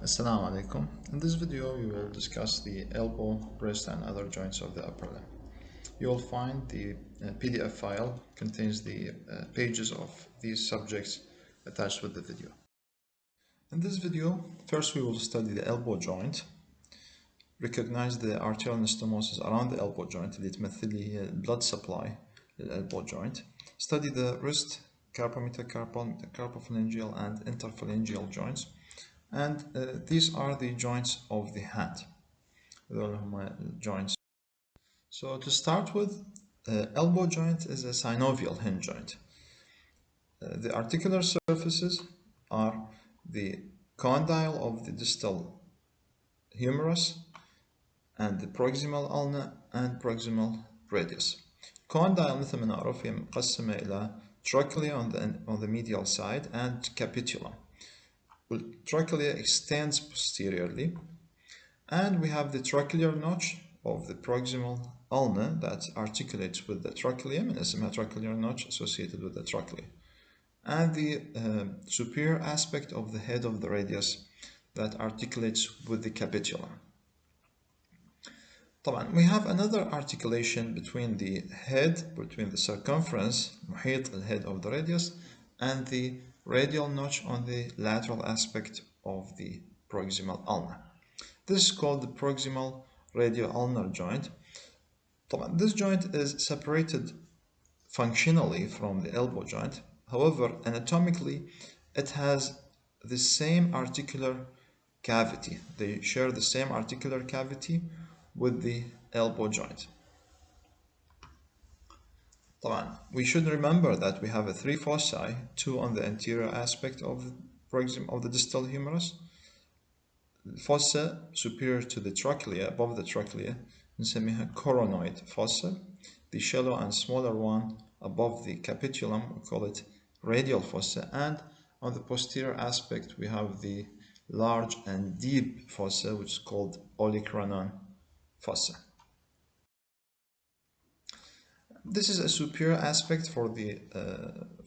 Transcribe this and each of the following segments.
Assalamu alaikum. In this video we will discuss the elbow, wrist and other joints of the upper limb. You will find the PDF file contains the pages of these subjects attached with the video. In this video, first we will study the elbow joint, recognize the arterial anastomosis around the elbow joint اللي تمثل لي هي blood supply للelbow joint. Study the wrist, carpometacarpal, carpophalangeal and interphalangeal joints. And these are the joints of the hand. Joints. So to start with, elbow joint is a synovial hinge joint. The articular surfaces are the condyle of the distal humerus and the proximal ulna and proximal radius. Condyle مثل ما نعرف هي مقسمة إلى trochlea on the medial side and capitulum. Well, trochlea extends posteriorly, and we have the trochlear notch of the proximal ulna that articulates with the trochleum, and اسمها trochlear notch associated with the trochlea, and the superior aspect of the head of the radius that articulates with the capitulum. طبعا we have another articulation between the head, between the circumference, محيط the head of the radius, and the radial notch on the lateral aspect of the proximal ulna. This is called the proximal radio-ulnar joint. This joint is separated functionally from the elbow joint. However, anatomically, it has the same articular cavity. They share the same articular cavity with the elbow joint. We should remember that we have three foci, two on the anterior aspect of the distal humerus, fossa superior to the trochlea, above the trochlea, نسميها coronoid fossa. The shallow and smaller one above the capitulum, we call it radial fossa, and on the posterior aspect we have the large and deep fossa, which is called Olecranon fossa. This is a superior aspect for the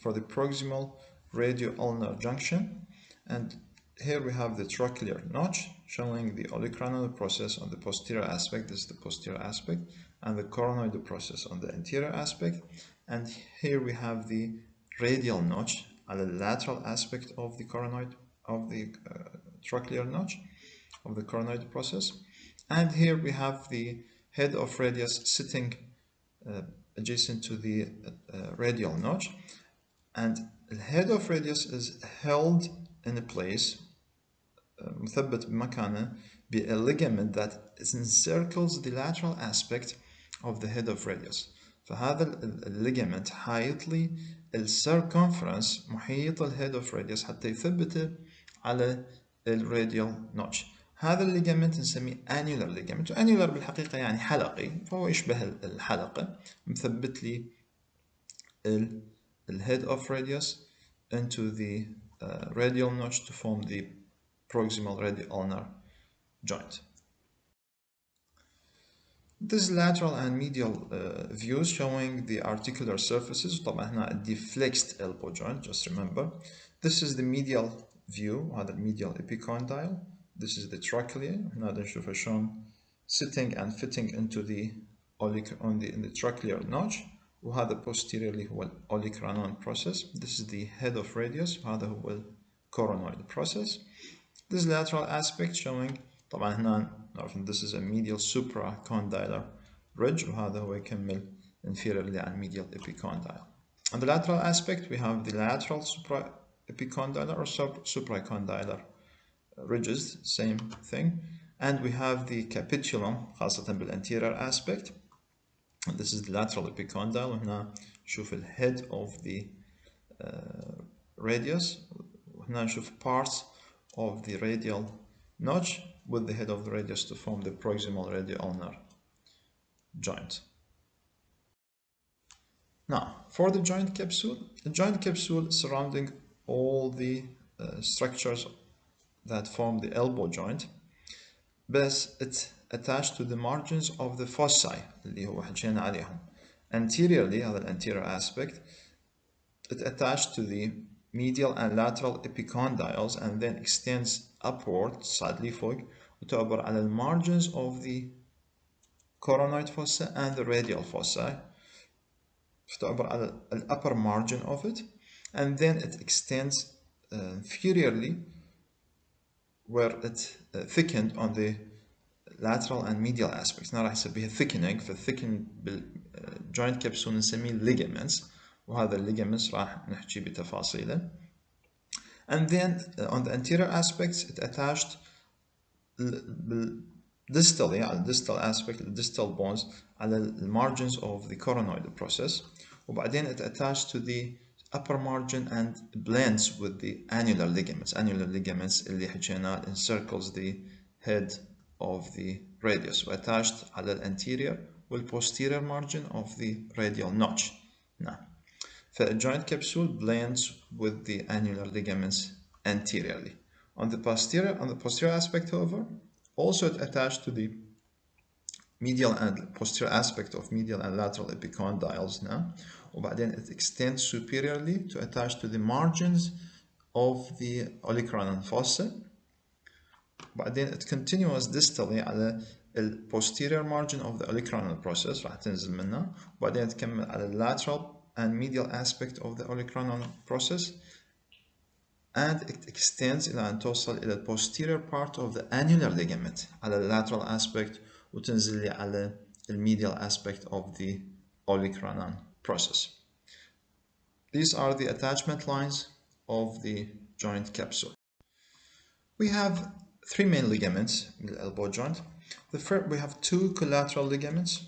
proximal radio-ulnar junction, and here we have the trochlear notch showing the olecranon process on the posterior aspect. This is the posterior aspect, and the coronoid process on the anterior aspect. And here we have the radial notch on the lateral aspect of the coronoid of the trochlear notch of the coronoid process. And here we have the head of radius sitting adjacent to the radial notch, and the head of radius is held in a place مثبت بمكانه by a ligament that encircles the lateral aspect of the head of radius. فهذا الليجمنت حايط لي الcircumference محيط الهيد of radius حتى يثبته على الراديال نوتش. هذا الليجمنت نسميه annular ligament، annular بالحقيقة يعني حلقي، فهو يشبه الحلقة، مثبت لي head of radius into the radial notch to form the proximal radio-ulnar joint. This is lateral and medial views showing the articular surfaces. طبعا هنا deflexed elbow joint, just remember. This is the medial view, هذا medial epicondyle. This is the trochlea. هنا نشوفها شلون sitting and fitting into the in the trochlear notch. وهذا posteriorly هو Olecranon process. This is the head of radius. وهذا هو coronoid process. This lateral aspect showing طبعا هنا نعرف ان this is a medial supracondylar ridge, وهذا هو يكمل inferiorly عن medial epicondyle. On the lateral aspect we have the lateral supraepicondylar or supracondylar ridges, same thing, and we have the capitulum خاصة بالanterior aspect, and this is the lateral epicondyle. وهنا نشوف head of the radius، وهنا نشوف parts of the radial notch with the head of the radius to form the proximal radio-ulnar joint. Now, for the joint capsule surrounding all the structures that form the elbow joint, بس it's attached to the margins of the foci اللي هو حكينا عليهم. Anteriorly, هذا anterior aspect, it attached to the medial and lateral epicondyles and then extends upward slightly فوق وتعبر على margins of the coronoid fossa and the radial fossa فتعبر على upper margin of it, and then it extends inferiorly where it thickened on the lateral and medial aspects. هنا راح يسميها thickening. فالثيكن بالجوينت كبسول نسميه ligaments، وهذا ligaments راح نحكي بتفاصيله. And then on the anterior aspects it attached distally على the distal aspect the distal bones على the margins of the coronoid process، وبعدين it attached to the upper margin and blends with the annular ligaments. Annular ligaments اللي حكينا encircles the head of the radius وattached على the anterior والposterior margin of the radial notch. نعم. فالjoint capsule blends with the annular ligaments anteriorly. On the posterior aspect, however, also it attached to the medial and posterior aspect of medial and lateral epicondyles now. وبعدين it extends superiorly to attach to the margins of the Olecranon fossa. وبعدين it continues distally على the posterior margin of the Olecranon process راح تنزل منه. وبعدين تكمل على the lateral and medial aspect of the Olecranon process, and it extends إلى أن توصل إلى the posterior part of the annular ligament على the lateral aspect وتنزل لي على the medial aspect of the Olecranon process. These are the attachment lines of the joint capsule. We have three main ligaments in the elbow joint. The first, we have two collateral ligaments,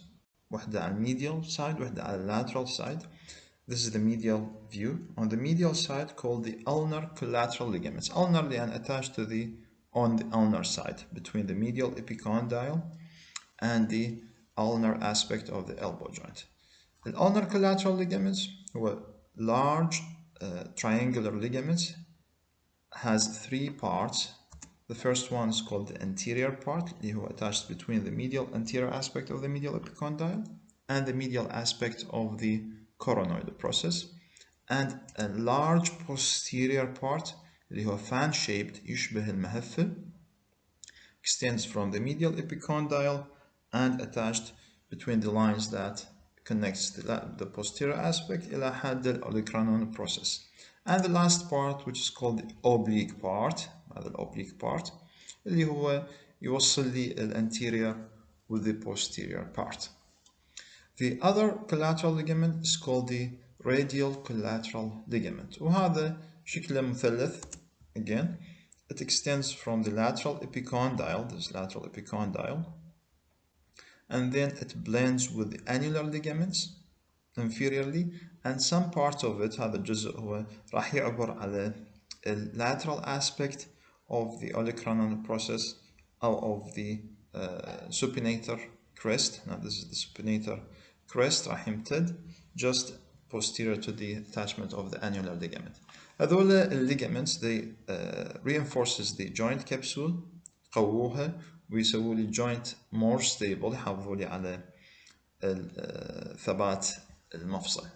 واحدة على medial side واحدة على lateral side. This is the medial view. On the medial side, called the ulnar collateral ligaments. Ulnar لأن attached to the on the ulnar side between the medial epicondyle and the ulnar aspect of the elbow joint. The ulnar collateral ligaments were large triangular ligaments, has three parts. The first one is called the anterior part, اللي هو attached between the medial anterior aspect of the medial epicondyle and the medial aspect of the coronoid process, and a large posterior part اللي هو fan shaped يشبه المهفة, extends from the medial epicondyle and attached between the lines that connects the posterior aspect إلى حد الأوليكرانون process. And the last part, which is called the oblique part, هذا الأوبليك part اللي هو يوصل لي الانterior with the posterior part. The other collateral ligament is called the radial collateral ligament, وهذا شكله مثلث. Again, it extends from the lateral epicondyle, this lateral epicondyle, and then it blends with the annular ligaments inferiorly, and some part of it, هذا الجزء هو راح يعبر على the lateral aspect of the olecranon process or of the supinator crest. Now this is the supinator crest راح يمتد just posterior to the attachment of the annular ligament. هذول ligaments they reinforces the joint capsule, قووها ويسووا لي joint more stable، يحافظوا لي على ثبات المفصل.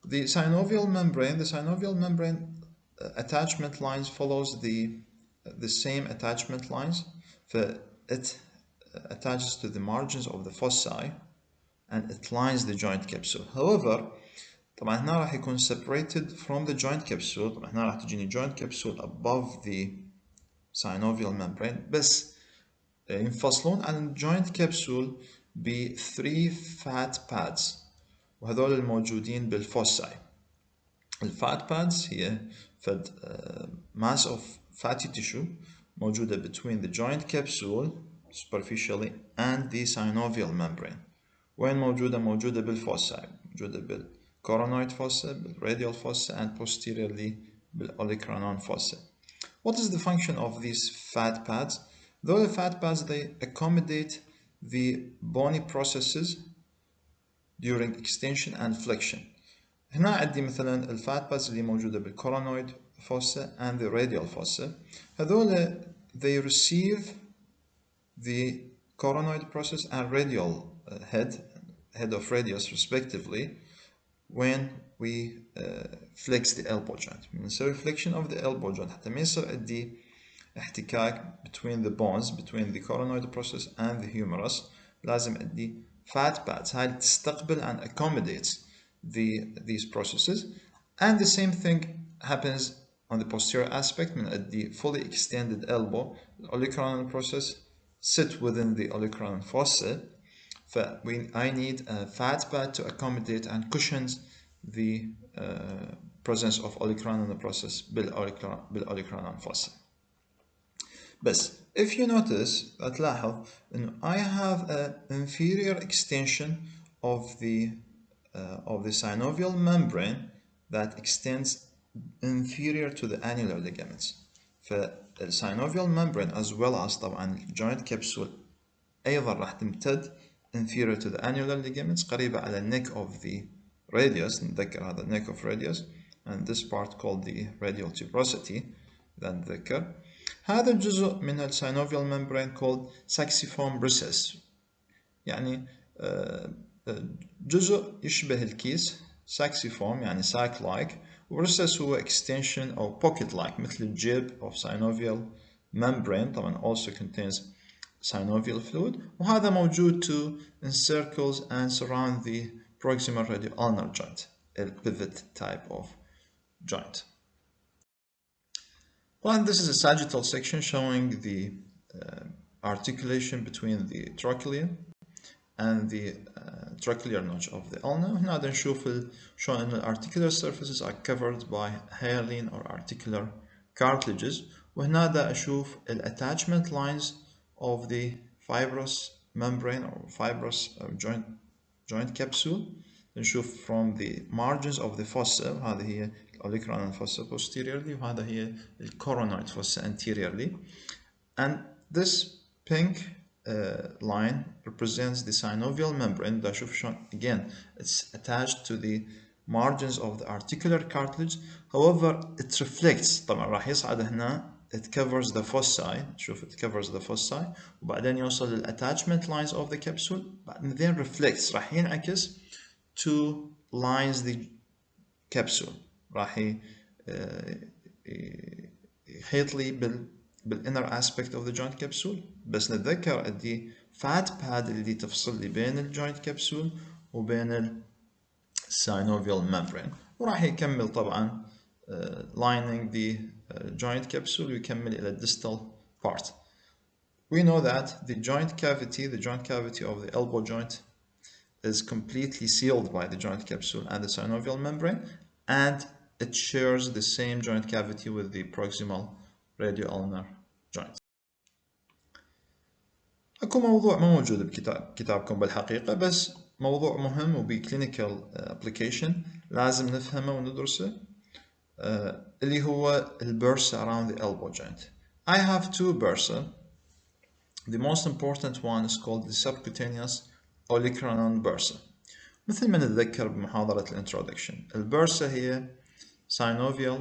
The synovial membrane attachment lines follows the same attachment lines. It attaches to the margins of the fossae and it lines the joint capsule. However, طبعا هنا راح يكون separated from the joint capsule. طبعا هنا راح تجيني joint capsule above the synovial membrane، بس ينفصلون عن joint capsule ب 3 fat pads، وهذول الموجودين بالفوساي. الفات pads هي فد mass of fatty tissue موجودة between the joint capsule superficially and the synovial membrane. وين موجودة؟ موجودة بالفوساي، موجودة بالcoronoid fossa, بالradial fossa, and posteriorly بالolecranon fossa. What is the function of these fat pads? Those fat pads, they accommodate the bony processes during extension and flexion. هنا عندي مثلا الفات pads اللي موجودة بالcoronoid fossa and the radial fossa. هذول they receive the coronoid process and radial head of radius respectively when we flex the elbow joint. بنسوي flexion of the elbow joint حتى ما يصير عندي احتكاك between the bones, between the coronoid process and the humerus. لازم عندي fat pads هاي تستقبل and accommodates these processes. And the same thing happens on the posterior aspect. من عندي fully extended elbow, the olecranon process sit within the olecranon fossa. I need a fat pad to accommodate and cushions the presence of olecranon process بالاوليكرانال fossa. بس if you notice هتلاحظ إنه I have an inferior extension of the synovial membrane that extends inferior to the annular ligaments. فالsynovial membrane as well as طبعا الjoint capsule أيضا راح تمتد inferior to the annular ligaments قريبة على neck of the radius. نتذكر هذا neck of radius, and this part called the radial tuberosity. نتذكر هذا الجزء من الsynovial membrane called saxiform bursae. يعني جزء يشبه الكيس saxiform يعني sac like، وbursae هو extension أو pocket like مثل الجيب of synovial membrane. طبعا also contains synovial fluid، وهذا موجود to encircles and surround the proximal radio-ulnar joint, a pivot type of joint. Well, this is a sagittal section showing the articulation between the trochlea and the trochlear notch of the ulna. هنا نشوف شلون إن articular surfaces are covered by hyaline or articular cartilages، وهنا أشوف attachment lines of the fibrous membrane or fibrous joint capsule. نشوف from the margins of the fossa، وهذه هي olecranon fossa posteriorly، وهذا هي coronoid fossa anteriorly. And this pink line represents the synovial membrane. دا أشوف شلون again it's attached to the margins of the articular cartilage. However, it reflects. طبعا راح يصعد هنا it covers the fossae. شوف it covers the fossae، وبعدين يوصل لل attachment lines of the capsule، بعدين reflects راح ينعكس to lines the capsule. راح يحيط لي بالinner aspect of the joint capsule. بس نتذكر عندي fat pad اللي تفصل لي بين الجوينت كبسول وبين الsynovial membrane، وراح يكمل طبعا lining the joint capsule ويكمل إلى distal part. We know that the joint cavity of the elbow joint is completely sealed by the joint capsule and the synovial membrane, and it shares the same joint cavity with the proximal radio-ulnar joint. اكو موضوع ما موجود بكتابكم بالحقيقة، بس موضوع مهم وبكلينيكال application لازم نفهمه وندرسه، اللي هو bursae around the elbow joint. I have two bursae. The most important one is called the subcutaneous Olecranon bursae. مثل ما نتذكر بمحاضرة الانترودكشن، البرسا هي synovial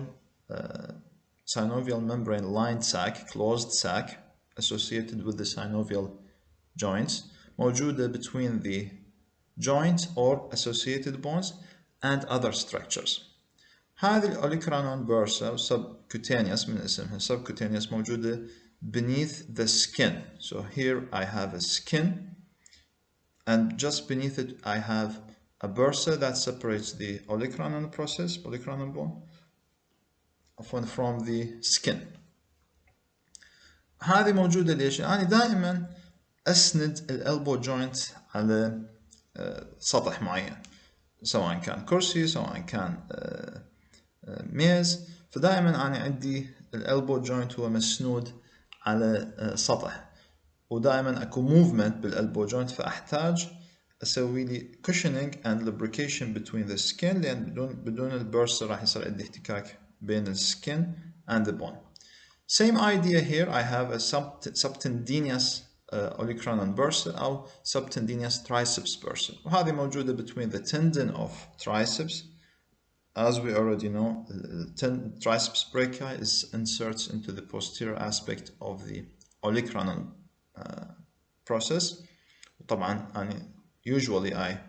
membrane lined sac, closed sac associated with the synovial joints، موجودة between the joint or associated bones and other structures. هذه الأوليكرانون bursa subcutaneous من اسمها subcutaneous موجودة beneath the skin. So here I have a skin, and just beneath it I have a bursa that separates the olecranon process, olecranon bone, from the skin. هذه موجودة ليش؟ أنا دائما أسند الألبو جوينت على سطح معين، سواء كان كرسي سواء كان ميز، فدائما أنا عندي الألبو جوينت هو مسنود على سطح، ودائما أكو موفمنت بالألبو جوينت، فأحتاج أسوي لي cushioning and lubrication between the skin، لأن بدون البرسة راح يصير عندي احتكاك بين السkin and the bone. Same idea here. I have a subtendinous olecranon bursa أو subtendinous triceps bursa، وهذه موجودة between the tendon of triceps. As we already know, the triceps brachii inserts into the posterior aspect of the olecranon process. طبعا usually I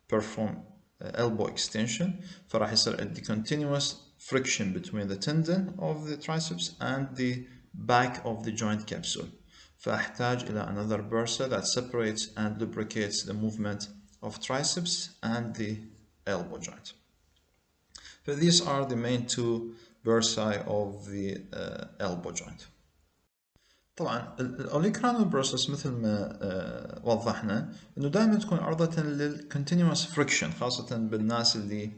perform elbow extension فراح يصير عندي continuous friction between the tendon of the triceps and the back of the joint capsule فأحتاج إلى another bursa that separates and lubricates the movement of triceps and the elbow joint. So these are the main two bursae of the elbow joint. طبعا الاوليكرانال بروسس مثل ما وضحنا انه دائما تكون عرضة للكونتينوس فريكشن خاصة بالناس اللي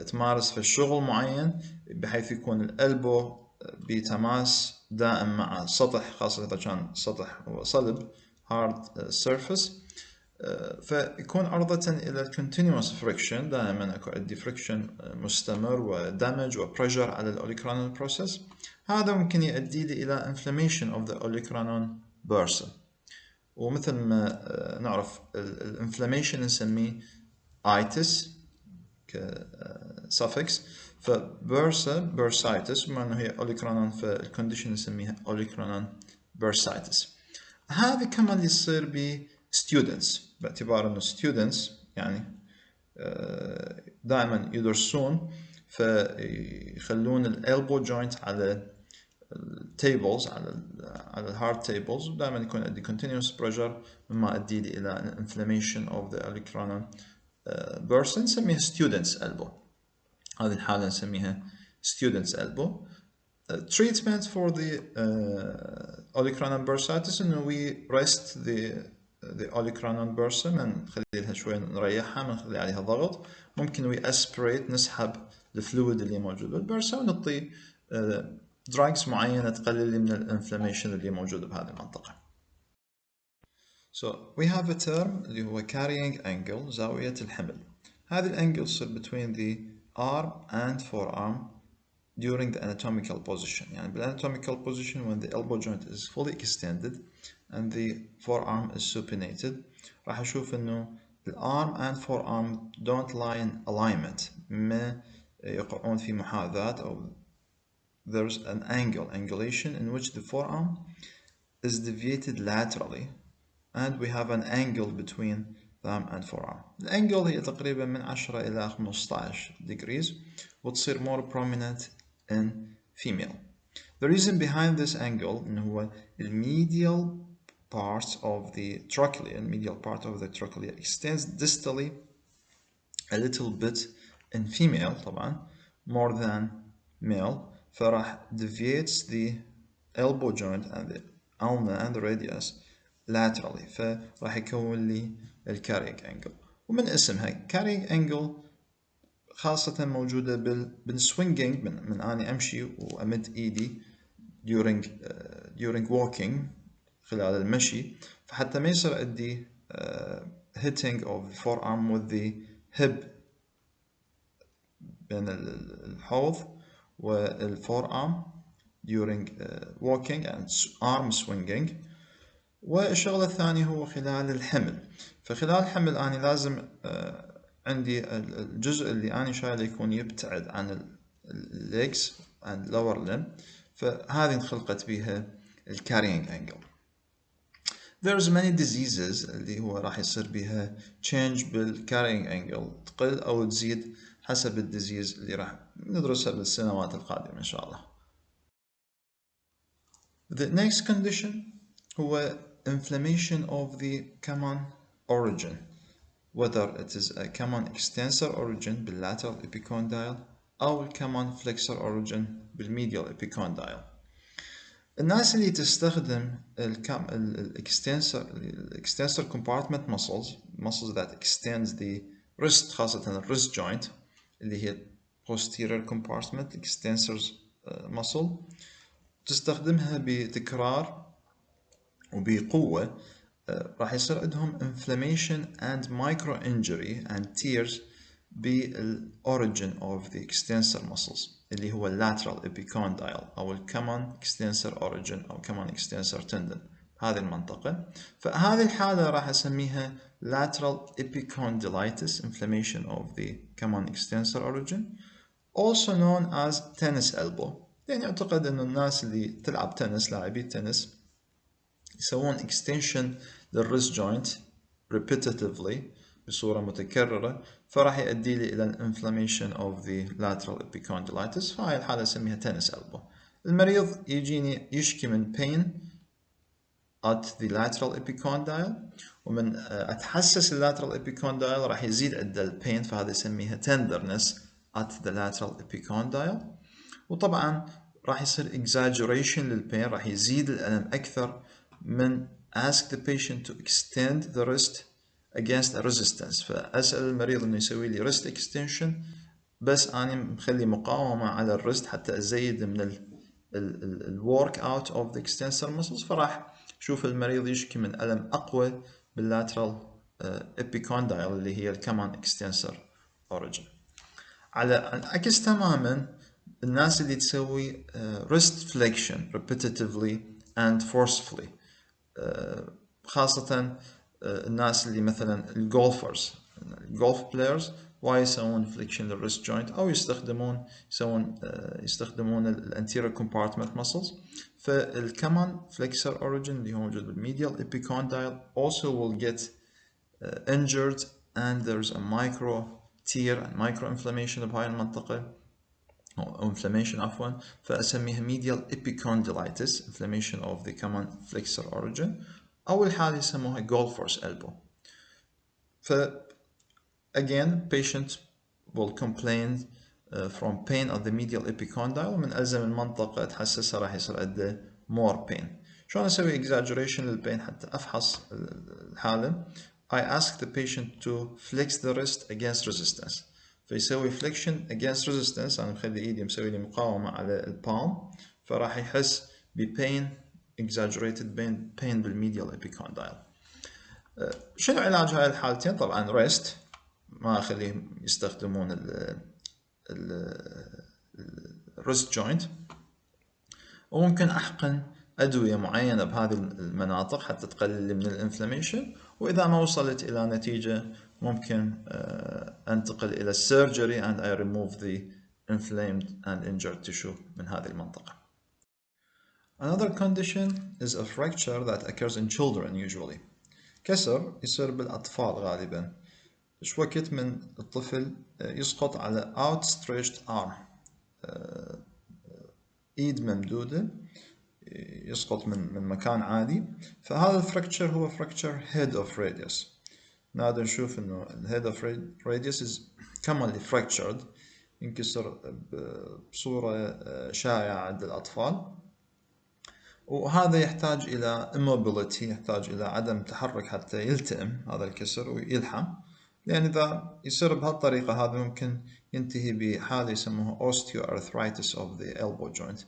تمارس في الشغل معين بحيث يكون الالبو بتماس دائم مع سطح خاصة اذا كان سطح صلب hard surface فيكون عرضة إلى الكونتينوس فريكشن دائما أكو عندي فريكشن مستمر ودمج وبريشر على الأوليكرانال بروسيس هذا ممكن يؤدي لي إلى inflammation of the olecranon bursa ومثل ما نعرف الانفلاميشن نسميه itis كسفكس فبرسا bursitis بما أنه هي olecranon فالكونديشن نسميها olecranon bursitis هذا كمان يصير ب students باعتبار انه students يعني دائما يدرسون فيخلون الالبو جوينت على التيبلز على الهارد تيبلز ودائما يكون عندي continuous pressure مما يؤدي لي الى inflammation of the olecranon bursa نسميها students elbow هذه الحالة نسميها students elbow treatment for the olecranon bursitis انه we rest the olecranon bursa نخليها شوي نريحها نخلي عليها ضغط ممكن we aspirate نسحب الفلويد اللي موجود بالبرسا ونعطي drugs معينة تقلل لي من الانفلاميشن اللي موجودة بهذه المنطقة. So we have a term اللي هو carrying angle زاوية الحمل. هذه الانجل تصير between the arm and forearm during the anatomical position يعني بالanatomical position when the elbow joint is fully extended and the forearm is supinated راح أشوف إنه the arm and forearm don't lie in alignment ما يقعون في محاذاة أو there's an angulation in which the forearm is deviated laterally and we have an angle between thumb and forearm. الانجل هي تقريبا من 10 إلى 15 degrees وتصير more prominent in female. The reason behind this angle إنه هو medial part of the trochlea, medial part of the trochlea extends distally a little bit in female طبعا more than male فراح deviates the elbow joint and the ulna and the radius laterally فراح يكون لي الكارينج انجل ومن اسمها carrying angle خاصة موجودة بالسوينجينج من أني أمشي وأمد إيدي during walking خلال المشي فحتى ما يصير عندي hitting of the forearm with the hip بين الحوض والforearm during walking and arm swinging والشغلة الثانية هو خلال الحمل فخلال الحمل أنا لازم عندي الجزء اللي أنا شايله يكون يبتعد عن legs and lower limb فهذه انخلقت بها carrying angle. There's many diseases اللي هو راح يصير بها change carrying angle تقل أو تزيد حسب الديزيز اللي راح ندرسها بالسنوات القادمة إن شاء الله. The next condition هو inflammation of the common origin whether it is a common extensor origin بالlateral epicondyle أو common flexor origin بالmedial epicondyle. الناس اللي تستخدم extensor compartment muscles that extends the wrist خاصة wrist joint اللي هي posterior compartment extensors muscle تستخدمها بتكرار وبقوة راح يصير عندهم inflammation and micro injury and tears بالorigin of the extensor muscles اللي هو lateral epicondyle أو common extensor origin أو common extensor tendon هذه المنطقة فهذه الحالة راح أسميها lateral epicondylitis inflammation of the common extensor origin also known as tennis elbow يعني أعتقد أن الناس اللي تلعب تنس لاعبي التنس يسوون extension للwrist joint repetitively بصورة متكررة فراح يؤدي لي إلى inflammation of the lateral epicondylitis. فهاي الحالة نسميها تنس elbow. المريض يجيني يشكي من pain at the lateral epicondyle، ومن أتحسس lateral epicondyle راح يزيد عنده البين، فهذا يسميها tenderness at the lateral epicondyle. وطبعا راح يصير exaggeration للبين، راح يزيد الألم أكثر من ask the patient to extend the wrist against a resistance. فأسأل المريض إنه يسوي لي wrist extension، بس أنا مخلي مقاومة على الريست حتى أزيد من ال work out of the extensor muscles، فراح شوف المريض يشكي من ألم أقوى باللاترال epicondyle اللي هي الكمان extensor origin. على العكس تماما الناس اللي تسوي wrist flexion repetitively and forcefully، خاصة الناس اللي مثلا الجولفرز، الجولف بلايرز وايد يسوون فليكشن للريست جوينت، او يستخدمون الانتيريور كومبارتمنت ماسلز. فالكمان فليكسر اوريجن اللي هو موجود بالميديال ابيكوندايل also will get injured and there's a micro tear and micro inflammation بهاي المنطقة، أو inflammation عفوا، فأسميها medial epicondylitis inflammation of the common flexor origin. أول حالة يسموها golfer's elbow. ف again patient will complain from pain of the medial epicondyle، ومن ألزم المنطقة تحسسها راح يصير عنده more pain. شلون أسوي exaggeration للبين حتى أفحص الحالة؟ I ask the patient to flex the wrist against resistance. فيسوي flexion against resistance، أنا مخلي إيدي مسوي لي مقاومة على البالم، فراح يحس بpain exaggerated pain بالميديال epicondyle. شنو علاج هاي الحالتين؟ طبعا ريست، ما اخليهم يستخدمون الريست جوينت، وممكن احقن ادويه معينه بهذه المناطق حتى تقلل لي من الانفلاميشن. واذا ما وصلت الى نتيجه ممكن انتقل الى السيرجري and I remove the inflamed and injured tissue من هذه المنطقه. Another condition is a fracture that occurs in children usually. كسر يصير بالأطفال غالبا. إيش وقت من الطفل يسقط على outstretched arm، إيد ممدودة، يسقط من مكان عادي. فهذا الفراكتشر هو fracture head of radius. نقدر نشوف إنه head of radius is commonly fractured، ينكسر بصورة شائعة عند الأطفال، وهذا يحتاج إلى immobility، يحتاج إلى عدم تحرك حتى يلتئم هذا الكسر ويلحم. لأن إذا يصير بهالطريقة هذا ممكن ينتهي بحالة يسموها osteoarthritis of the elbow joint،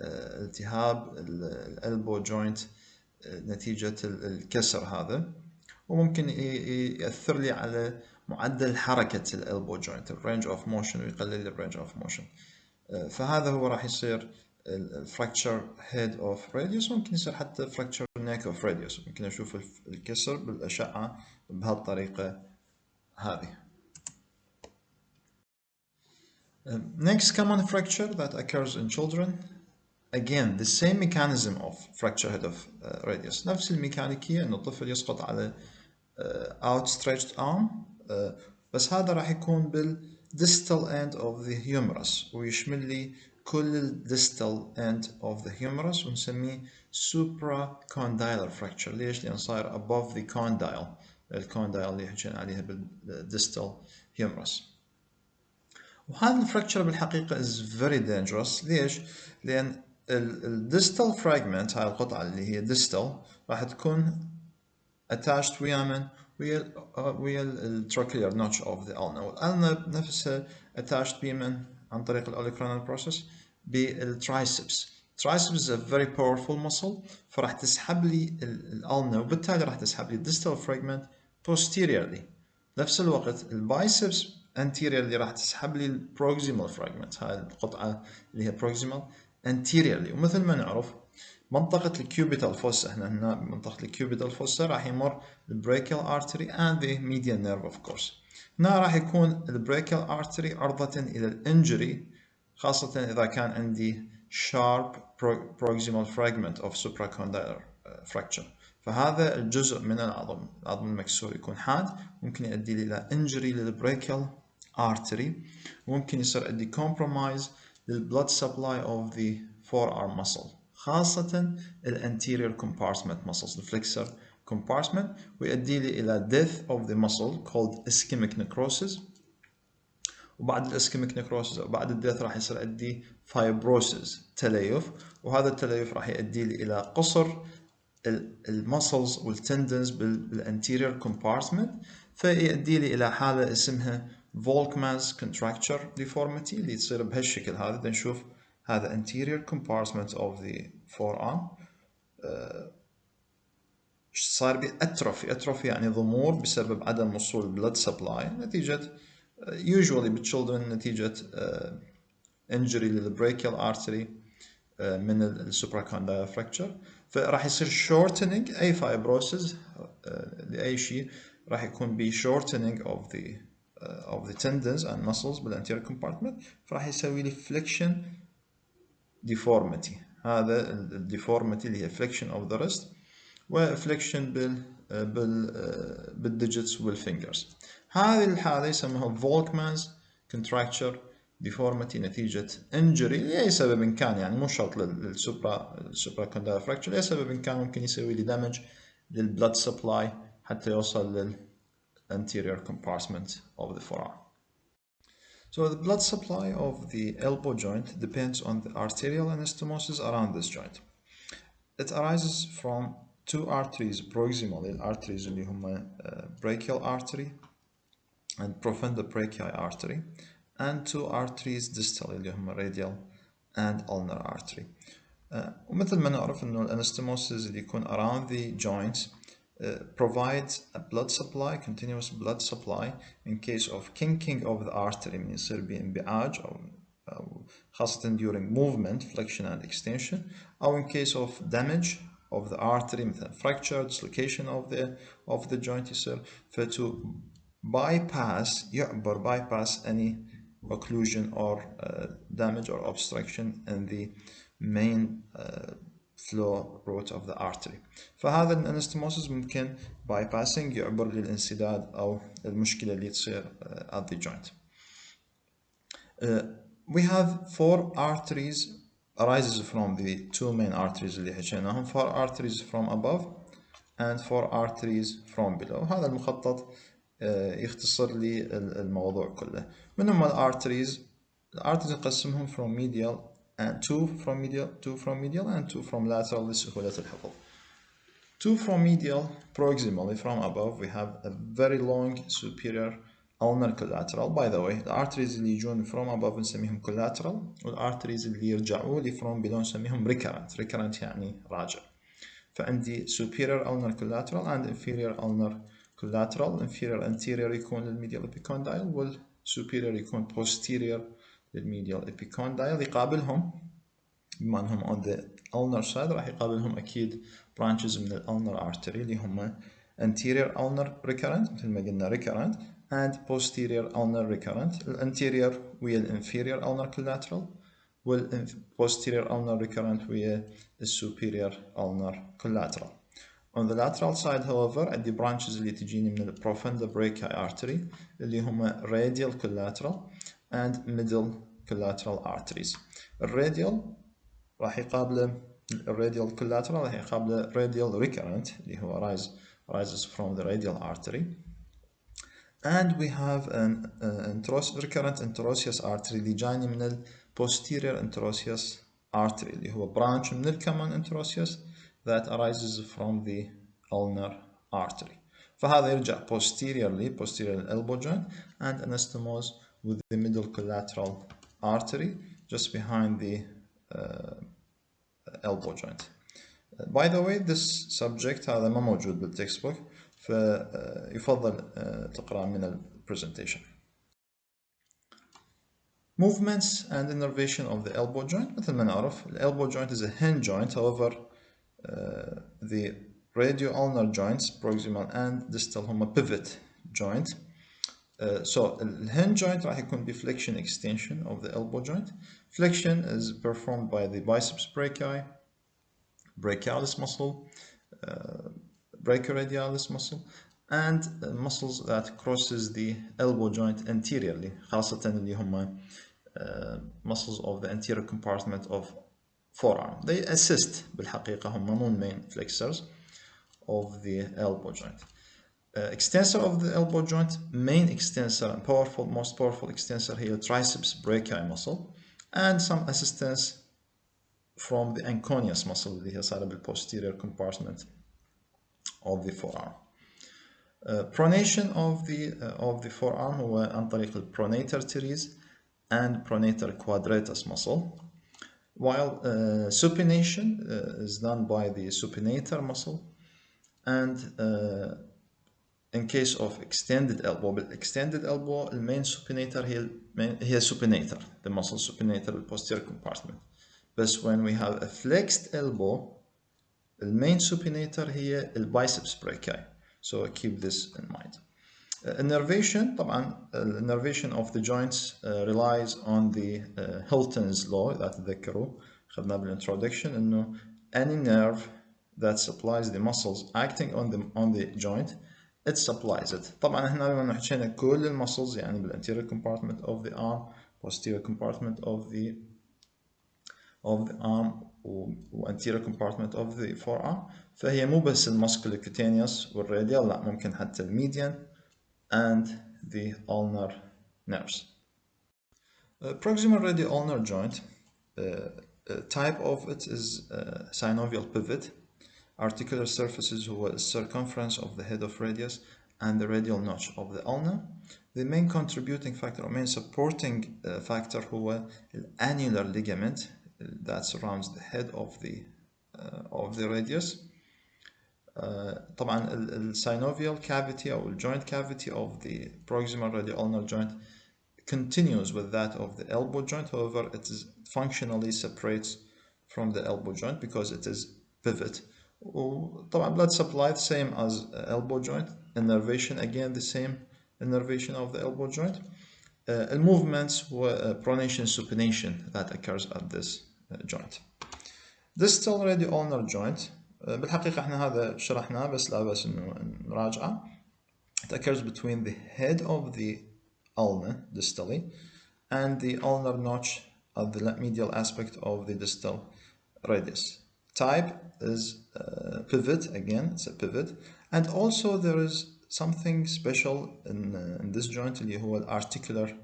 التهاب الالبو joint نتيجة الكسر هذا، وممكن يأثر لي على معدل حركة الالبو joint range of motion، ويقلل لي range of motion. فهذا هو راح يصير fracture head of radius. ممكن يصير حتى fracture neck of radius، ممكن أشوف الكسر بالأشعة بهالطريقة هذه. Next common fracture that occurs in children, again the same mechanism of fracture head of radius، نفس الميكانيكية، إنه الطفل يسقط على outstretched arm، بس هذا راح يكون بال distal end of the humerus، ويشمل لي كل ال distal end of the humerus، ونسميه supracondylar fracture. ليش؟ لأن صاير above the condyle، الكوندايل اللي حكينا عليها بال distal humerus. وهذا الفراكتشر بالحقيقة is very dangerous. ليش؟ لأن ال distal fragment، هاي القطعة اللي هي distal، راح تكون attached ويا الtrochlear notch of the ulna، والulna نفسها attached بمن عن طريق Olecranon process بالtriceps. triceps is a very powerful muscle، فراح تسحب لي الulna، وبالتالي راح تسحب لي distal fragment posteriorly. نفس الوقت البايسبس anteriorly راح تسحب لي proximal fragment، هاي القطعة اللي هي proximal anteriorly. ومثل ما نعرف منطقة الكيوبيتال فوسا، هنا منطقة الكيوبيتال فوسا راح يمر البريكال artery and the median nerve of course. هنا راح يكون البريكال artery عرضة إلى الانجري، خاصة إذا كان عندي sharp proximal fragment of supracondylar fracture. فهذا الجزء من العظم المكسور يكون حاد، ممكن يؤدي إلى injury للبريكيال artery، وممكن يصير عندي compromise للبلود supply of the forearm muscle، خاصة anterior compartment muscles الفلكسر compartment، ويؤدي لي إلى death of the muscle called ischemic necrosis. وبعد الاسكيميك نكروسيس او بعد الديث راح يصير عندي فايبروسيس تليف، وهذا التليف راح يؤدي لي الى قصر المسلز والتندنز بالانتيريور كومبارتمنت، فيؤدي لي الى حاله اسمها فولكمانز كونتراكتشر ديفورميتي اللي تصير بهالشكل هذا. نشوف هذا anterior compartment of the forearm صار بأتروفي يعني ضمور بسبب عدم وصول blood supply نتيجة usually بالchildren نتيجة injury للبريكيال artery من السوبراكوندايلر fracture، فراح يصير shortening أي fibrosis لأي شيء راح يكون ب shortening of the tendons and muscles بالanterior compartment، فراح يسوي لي flexion deformity. هذا deformity اللي هي flexion of the wrist وفليكشن بالديجيتس والفينجرز. هذه الحالة يسموها فولكمانز كونتراكتشر ديفورميتي نتيجة انجري لأي سبب كان، يعني مو شرط للسوبراكوندايلر فراكتشر، لأي سبب كان ممكن يسوي لي دامج للبلد سبلاي حتى يوصل للانتيريور compartment of the forearm. So the blood supply of the elbow joint depends on the arterial anastomosis around this joint. It arises from two arteries proximally، الارتريز اللي هم brachial artery and profunda-brachii artery، and two arteries distally اللي هم radial and ulnar artery. ومثل ما نعرف انه الانستموسيس اللي يكون around the joints provides a blood supply, continuous blood supply in case of kinking of the artery، من يصير بانبعاج أو خاصة during movement flexion and extension، أو in case of damage of the artery مثلا fracture dislocation of the joint يصير، to bypass any occlusion or damage or obstruction in the main flow route of the artery. فهذا الانستموسيس ممكن bypassing يعبر للانسداد أو المشكلة اللي تصير at the joint. We have four arteries arises from the two main arteries اللي حكيناهم، four arteries from above and four arteries from below. هذا المخطط يختصر لي الموضوع كله. من هم الارتريز نقسمهم from medial and two from medial and two from lateral لسهولة الحفظ. Two from medial proximally from above we have a very long superior ulnar collateral. By the way الارتريز اللي يجون from above نسميهم collateral، والارتريز اللي يرجعوا لي from below نسميهم recurrent يعني راجع. فعندي superior ulnar collateral and inferior ulnar collateral. inferior anterior يكون للميديال epicondyle والsuperior يكون posterior للميديال epicondyle. يقابلهم بما انهم on the ulnar side راح يقابلهم اكيد branches من ulnar artery اللي هم anterior ulnar recurrent مثل ما قلنا recurrent and posterior ulnar recurrent. الانterior ويا الانفيريور ulnar collateral والposterior ulnar recurrent ويا الsuperior ulnar collateral. On the lateral side however عندي branches اللي تجيني من profunda-brachii artery اللي هم radial collateral and middle collateral arteries. الراديال راح يقابله الراديال collateral راح يقابله radial recurrent اللي هو rises from the radial artery. And we have an recurrent interosseous artery اللي جايني من ال posterior interosseous artery اللي هو branch من ال common interosseous that arises from the ulnar artery. فهذا يرجع posterior elbow joint and anastomose with the middle collateral artery just behind the elbow joint. By the way this subject هذا ما موجود بالتكست بوك، فيفضل تقرأ من ال presentation. Movements and innervation of the elbow joint. مثل ما نعرف ال elbow joint is a hinge joint. However the radio-ulnar joints proximal and distal هم pivot joint. So the hinge joint راح يكون flexion extension of the elbow joint. Flexion is performed by the biceps brachii, brachialis muscle, brachioradialis muscle, and muscles that crosses the elbow joint anteriorly, خاصة اللي هم muscles of the anterior compartment of forearm. They assist بالحقيقة هم مو main flexors of the elbow joint. Extensor of the elbow joint, main extensor and most powerful extensor here, triceps brachii muscle, and some assistance from the anconeus muscle اللي هي صار بالposterior compartment of the forearm. Pronation of the forearm هو عن طريق pronator teres and pronator quadratus muscle, while supination is done by the supinator muscle, and in case of extended elbow, extended elbow the main supinator هي supinator, the muscle supinator the posterior compartment. But when we have a flexed elbow, the main supinator هي biceps brachii. So keep this in mind. Innervation, طبعا innervation of the joints relies on the Hilton's law that تذكروا خدناه بالintroduction إنه any nerve that supplies the muscles acting on the joint, it supplies it. طبعا احنا لما حكينا كل المسلز يعني بالanterior compartment of the arm, posterior compartment of the arm anterior compartment of the forearm, فهي مو بس المسكولار cutaneous والراديال، لا ممكن حتى الميديان and the ulnar nerves. Proximal radio-ulnar joint, type of it is synovial pivot. Articular surfaces هو circumference of the head of radius and the radial notch of the ulna. The main contributing factor or main supporting factor هو annular ligament that surrounds the head of the radius. طبعا الsynovial cavity or joint cavity of the proximal radio-ulnar joint continues with that of the elbow joint. However, it is functionally separates from the elbow joint because it is pivot. طبعا blood supply the same as elbow joint. Innervation again the same innervation of the elbow joint. Movements were pronation supination that occurs at this joint. Distal radio-ulnar joint, بالحقيقة احنا هذا شرحناه بس لا بس انه نراجعه. It occurs between the head of the ulna distally and the ulnar notch at the medial aspect of the distal radius. Type is pivot, again it's a pivot, and also there is something special in this joint اللي هو articular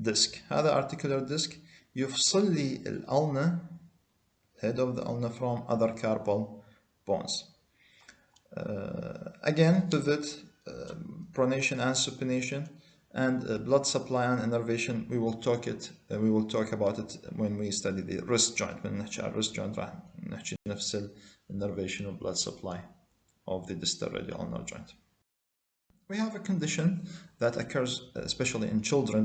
disc. هذا articular disc يفصل لي الulna, head of the ulna, from other carpal bones. Again, pivot, pronation and supination, and blood supply and innervation. We will talk about it when we study the wrist joint. when نحكي على wrist joint راح نحكي نفس innervation of blood supply of the distal radio-ulnar joint. We have a condition that occurs especially in children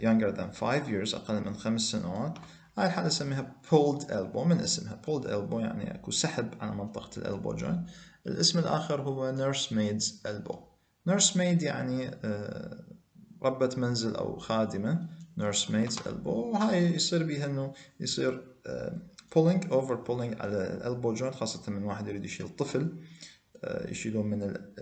younger than 5 years, أقل من 5 سنوات. هاي الحالة نسميها pulled elbow. من اسمها pulled elbow يعني اكو سحب على منطقة الالبو joint. الاسم الآخر هو nursemaid's elbow. nursemaid يعني ربة منزل أو خادمة. nursemaid's elbow. وهاي يصير بيها إنه يصير pulling pulling على الالبو joint، خاصة من واحد يريد يشيل طفل يشيلون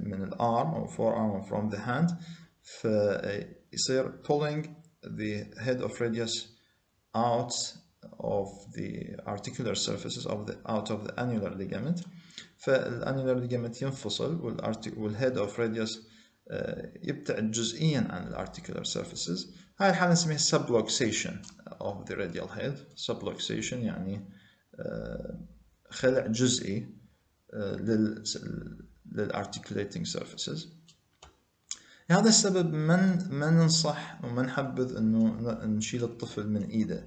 من الارم أو forearm from the hand، فيصير pulling the head of radius out of the articular surfaces out of the annular ligament. فالانيولار ligament ينفصل والhead of radius يبتعد جزئيا عن الارتيكولار surfaces. هاي الحالة نسميها subluxation of the radial head. subluxation يعني خلع جزئي للarticulating surfaces. هذا السبب ما ننصح وما نحبذ انه نشيل الطفل من ايده،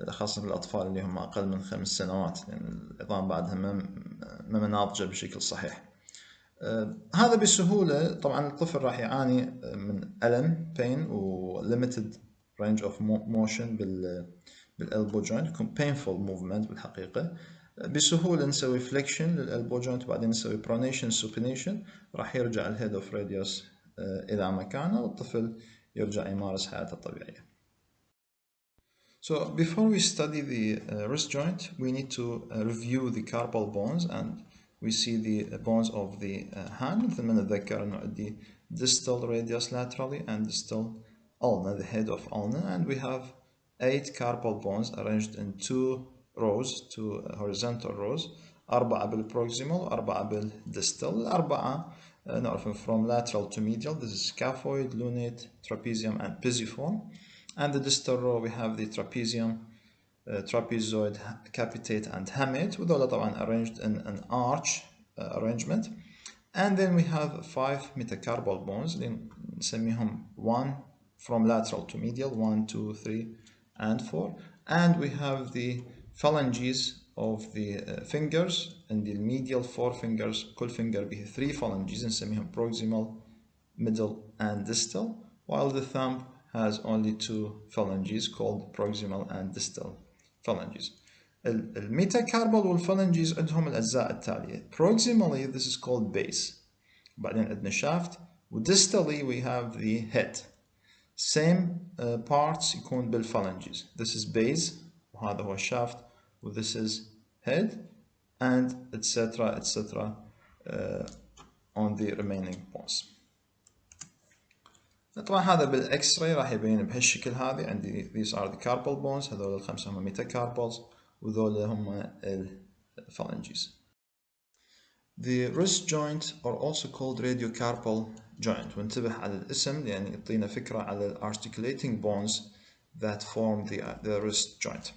خاصة الأطفال اللي هم أقل من 5 سنوات، لأن يعني العظام بعدها ما ناضجة بشكل صحيح. هذا بسهولة. طبعا الطفل راح يعاني من ألم pain و limited range of motion بالelbow joint، يكون painful movement بالحقيقة. بسهولة نسوي flexion للelbow joint وبعدين نسوي pronation supination، راح يرجع الhead of radius إلى مكانه والطفل يرجع يمارس حياته الطبيعية. So before we study the wrist joint, we need to review the carpal bones and we see the bones of the hand. مثل ما نتذكر إنه عندي distal radius laterally and distal ulna, the head of ulna, and we have 8 carpal bones arranged in 2 rows, 2 horizontal rows. 4 بالproximal و4 بالdistal. الأربعة نعرفهم from lateral to medial. This is scaphoid, lunate, trapezium, and pisiform. And the distal row we have the trapezium, trapezoid, capitate, and hamate. وذولا طبعا arranged in an arch arrangement. And then we have 5 metacarpal bones اللي نسميهم 1 from lateral to medial, 1, 2, 3, and 4. And we have the phalanges of the fingers and the medial 4 fingers. كل finger به 3 phalanges نسميهم proximal, middle, and distal, while the thumb has only 2 phalanges called proximal and distal phalanges. الميتاكاربال والphalanges عندهم الأجزاء التالية. Proximally this is called base. بعدين عندنا shaft. ودistally we have the head. Same parts يكون بالphalanges. This is base وهذا هو shaft و this is head and etc etc on the remaining bones. طبعا هذا بالاكس راي راح يبين بهالشكل. هذه عندي these are the carpal bones. هذول الخمسه هم metacarpals وذول هم phalanges. The wrist joint are also called radiocarpal joint. وانتبه على الاسم لأن يعطينا فكرة على ال articulating bones that form the wrist joint.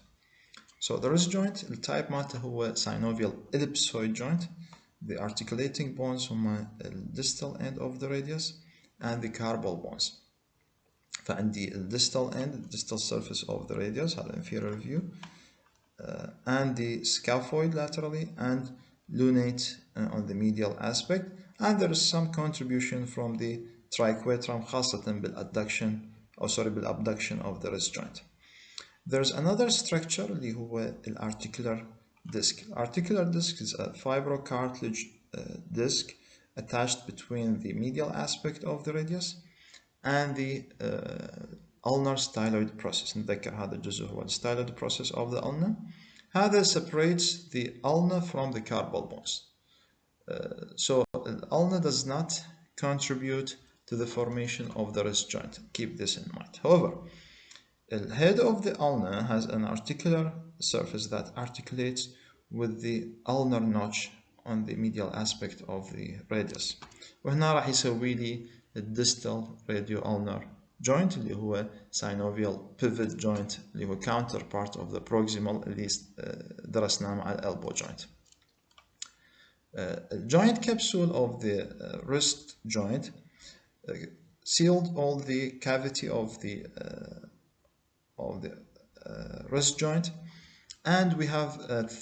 So the wrist joint التايب مالته هو synovial ellipsoid joint. The articulating bones هما the distal end of the radius and the carpal bones. فعندي the distal end, the distal surface of the radius, هذا inferior view, and the scaphoid laterally and lunate on the medial aspect, and there is some contribution from the triquetrum خاصة بالabduction of the wrist joint. There's another structure اللي هو articular disc. Articular disc is a fibrocartilage disc attached between the medial aspect of the radius and the ulnar styloid process. نتذكر هذا الجزء هو styloid process of the ulna. هذا separates the ulna from the carpal bones. So the ulna does not contribute to the formation of the wrist joint. Keep this in mind. However, the head of the ulna has an articular surface that articulates with the ulnar notch on the medial aspect of the radius. وهنا راح يسوي لي الديستال radio-ulnar joint اللي هو synovial pivot joint اللي هو counterpart of the proximal اللي درسناه مع elbow joint. Joint capsule of the wrist joint sealed all the cavity of the wrist joint, and we have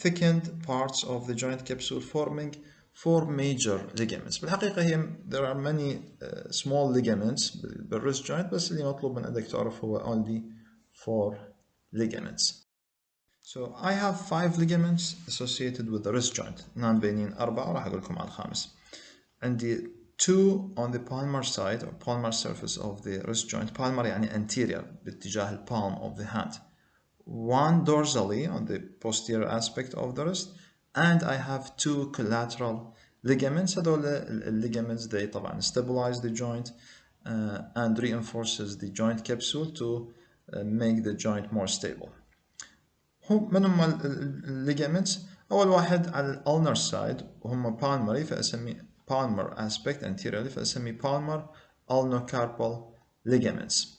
thickened parts of the joint capsule forming 4 major ligaments. بالحقيقة there are many small ligaments بالwrist joint, بس اللي مطلوب من عندك تعرف هو only 4 ligaments. So I have 5 ligaments associated with the wrist joint. نعم بينين 4 وراح أقول لكم على الخامس. عندي 2 on the palmar side or palmar surface of the wrist joint. Palmar يعني anterior باتجاه ال palm of the hand. 1 dorsally on the posterior aspect of the wrist, and I have 2 collateral ligaments. هذول ligaments they طبعا stabilize the joint and reinforces the joint capsule to make the joint more stable. من هم ligaments؟ أول واحد على ulnar side وهم palmary فأسمي palmar aspect anteriorly فأسمي palmar ulnocarpal ligaments,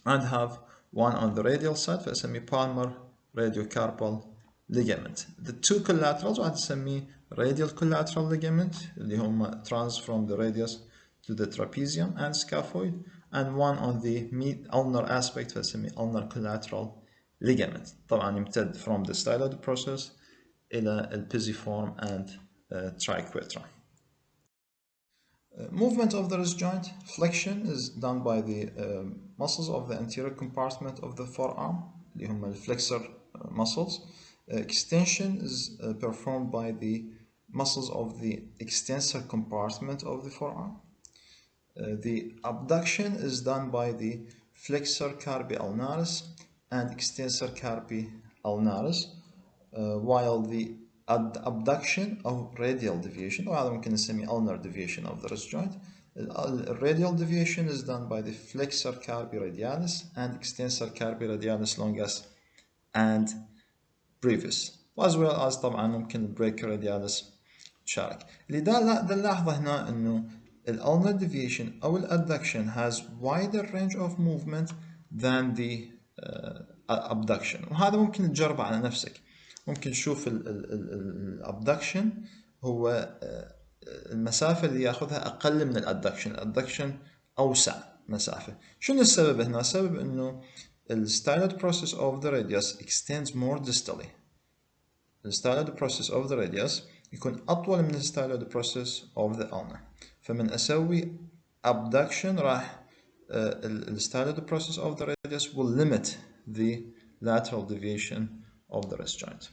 and have 1 on the radial side فأسمي palmar radiocarpal ligament. The 2 collaterals واحد أسمي radial collateral ligament اللي هم trans from the radius to the trapezium and scaphoid, and 1 on the ulnar aspect فأسمي ulnar collateral ligament. طبعا يمتد from the styloid process إلى الpisiform and triquetrum. Movement of the wrist joint. Flexion is done by the muscles of the anterior compartment of the forearm اللي هم الفlexor muscles. Extension is performed by the muscles of the extensor compartment of the forearm. The abduction is done by the flexor carpi ulnaris and extensor carpi ulnaris, while the abduction أو radial deviation، وهذا ممكن نسميه ulnar deviation of the wrist joint. Radial deviation is done by the flexor carpi radialis and extensor carpi radialis longus and brevis، as well as طبعا ممكن breaker radialis تشارك. اللي دا نلاحظه هنا انه ulnar deviation او adduction has wider range of movement than the abduction، وهذا ممكن تجربه على نفسك. ممكن تشوف الابدكشن هو المسافة اللي ياخذها أقل من الادكشن أوسع مسافة. شنو السبب هنا؟ السبب إنه الستايلوid process of the radius extends more distally. الستايلوid process of the radius يكون أطول من الستايلوid process of the ulnar. فمن أسوي abduction راح الستايلوid process of the radius will limit the lateral deviation of the wrist joint.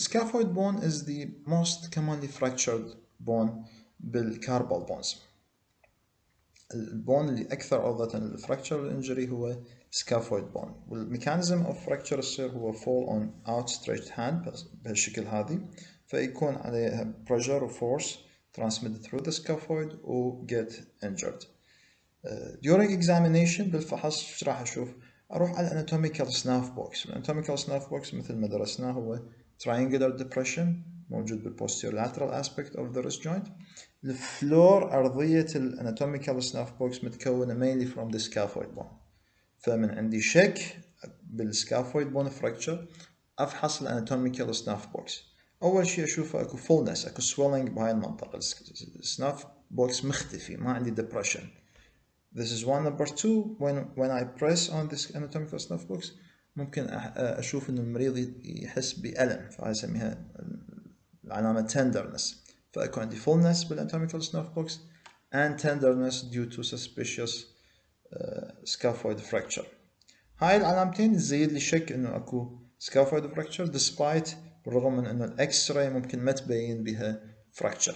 Scaphoid bone is the most commonly fractured bone بالcarpal bones. البون اللي أكثر عرضة للفراكتشر والإنجري هو scaphoid bone. والميكانيزم of fracture يصير هو fall on outstretched hand بهالشكل هذه، فيكون عليها pressure و force transmitted through the scaphoid و get injured. During examination بالفحص ايش راح أشوف؟ أروح على anatomical snuff box. anatomical snuff box مثل ما درسناه هو triangular depression موجود بالposterior lateral aspect of the wrist joint. الفلور أرضية الاناتوميكال سناف بوكس متكونة mainly from the scaphoid bone. فمن عندي شك بالسكافويد بون فراكتشر أفحص الاناتوميكال سناف بوكس. أول شيء أشوفه أكو fullness أكو swelling بهاي المنطقة. السناف بوكس مختفي ما عندي depression. This is one. Number two, when I press on this anatomical snuff box ممكن أشوف إنه المريض يحس بألم، فهاي أسميها العلامة tenderness. فيكون عندي fullness بالanatomical snuff box and tenderness due to suspicious scaphoid fracture. هاي العلامتين تزيد لي شك انه اكو scaphoid fracture despite بالرغم من انه الاكس راي ممكن ما تبين بها fracture.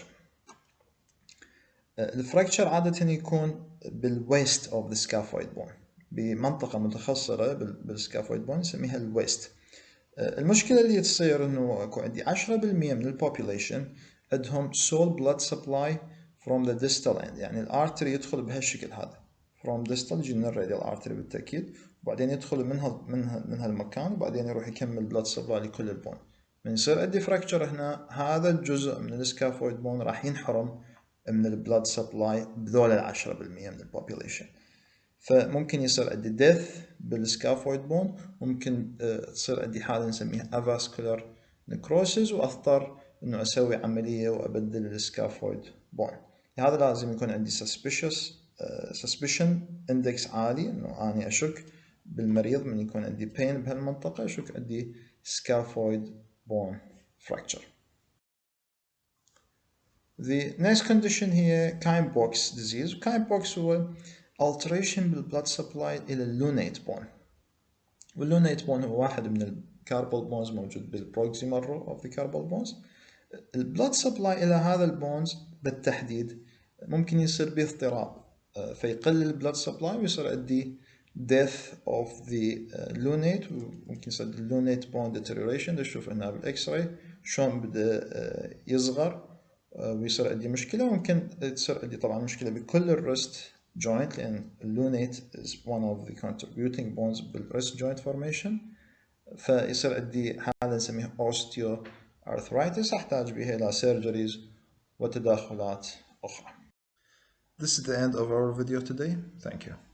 الفراكتشر عادة يكون بالويست of the scaphoid bone بمنطقة متخصصة بالسكافويد بون نسميها الويست. المشكلة اللي تصير انه اكو عندي 10% من البوبوليشن عندهم sole blood supply from the distal end، يعني الارتري يدخل بهالشكل هذا from distal يجي من الراديال artery بالتأكيد، وبعدين يدخل من هالمكان وبعدين يروح يكمل blood supply لكل البون. من يصير عندي fracture هنا هذا الجزء من السكافويد بون راح ينحرم من البلاد سبلاي بذول 10% من البوبوليشن. فممكن يصير عندي death بالسكافويد بون، ممكن تصير عندي حالة نسميها avascular necrosis واضطر انه اسوي عملية وابدل السكافويد بون. لهذا لازم يكون عندي suspicion index عالي، انه اني اشك بالمريض من يكون عندي pain بهالمنطقة اشك عندي scaphoid bone fracture. The next condition هي Kienbock's disease. Kienbock's هو alteration بالبلاد سبلاي إلى اللونيت بون. واللونيت بون هو واحد من الكاربال بونز موجود بالبروكسيمال رو of the carpal bones. البلاد سبلاي إلى هذا البونز بالتحديد ممكن يصير به اضطراب، فيقل البلاد سبلاي ويصير عندي death of the lunate، وممكن يصير اللونيت بون deterioration. نشوف هنا بالإكس راي شلون بدأ يصغر ويصير عندي مشكلة. ممكن تصير عندي طبعا مشكلة بكل الرست joint لأن اللونيت is one of the contributing bones بالرست joint formation، فيصير عندي حالة نسميها osteoarthritis أحتاج بها إلى surgeries وتدخلات أخرى. This is the end of our video today. Thank you.